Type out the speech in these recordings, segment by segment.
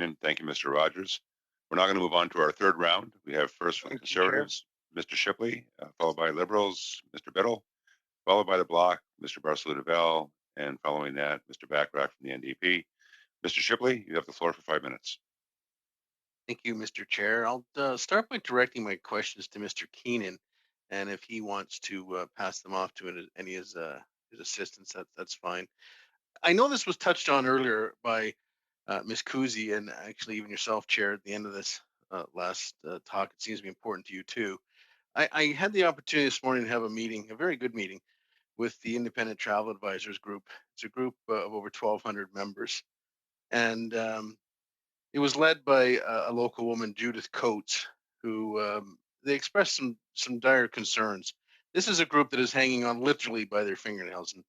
And thank you, Mr. Rogers. We're now going to move on to our third round. We have first from the Thank you, Chair. Conservatives, Mr. Shipley, followed by Liberals, Mr. Biddle, followed by the Bloc, Mr. Barcelona-Val, and following that, Mr. Backrack from the NDP. Mr. Shipley, you have the floor for 5 minutes. Thank you, Mr. Chair. I'll start by directing my questions to Mr. Keenan, and if he wants to pass them off to any of his assistants, that's fine. I know this was touched on earlier by Ms. Kuzi, and actually even yourself, Chair, at the end of this last talk. It seems to be important to you too. I had the opportunity this morning to have a meeting, a very good meeting, with the Independent Travel Advisors Group. It's a group of over 1,200 members, and it was led by a local woman, Judith Coates, who they expressed some dire concerns. This is a group that is hanging on literally by their fingernails, and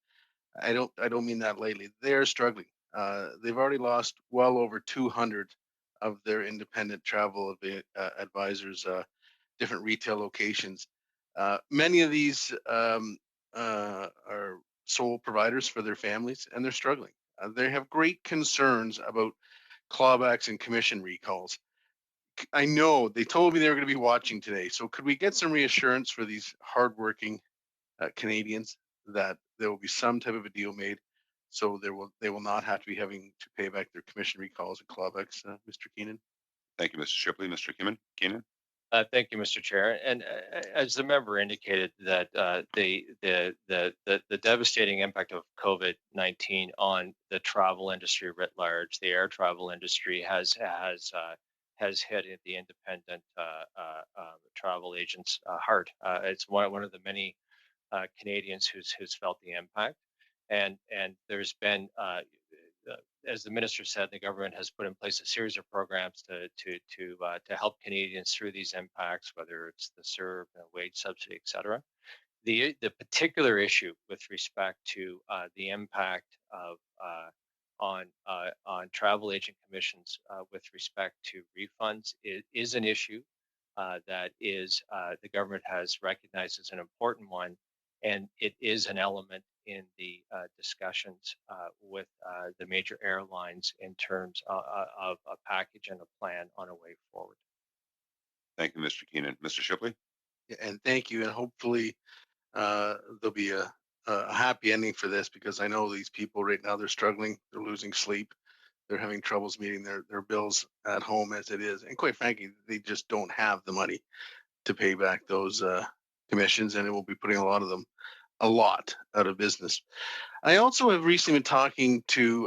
I don't mean that lightly. They are struggling. They've already lost well over 200 of their independent travel advisors, different retail locations. Many of these are sole providers for their families, and they're struggling. They have great concerns about clawbacks and commission recalls. I know they told me they were going to be watching today. So could we get some reassurance for these hardworking Canadians that there will be some type of a deal made, so they will not have to be having to pay back their commission recalls and clawbacks, Mr. Keenan? Thank you, Mr. Shipley. Mr. Keenan? Thank you, Mr. Chair. And as the member indicated, that the devastating impact of COVID-19 on the travel industry writ large, the air travel industry has hit the independent travel agents hard. It's one of the many Canadians who's felt the impact, and there's been as the minister said, the government has put in place a series of programs to help Canadians through these impacts, whether it's the CERB, wage subsidy, et cetera. The particular issue with respect to the impact of on travel agent commissions with respect to refunds is an issue that is the government has recognized as an important one, and it is an element in the discussions with the major airlines in terms of a package and a plan on a way forward. Thank you, Mr. Keenan. Mr. Shipley? And thank you. And hopefully there'll be a happy ending for this, because I know these people right now, they're struggling, they're losing sleep, they're having troubles meeting their bills at home as it is. And quite frankly, they just don't have the money to pay back those commissions, and it will be putting a lot of them a lot out of business. I also have recently been talking to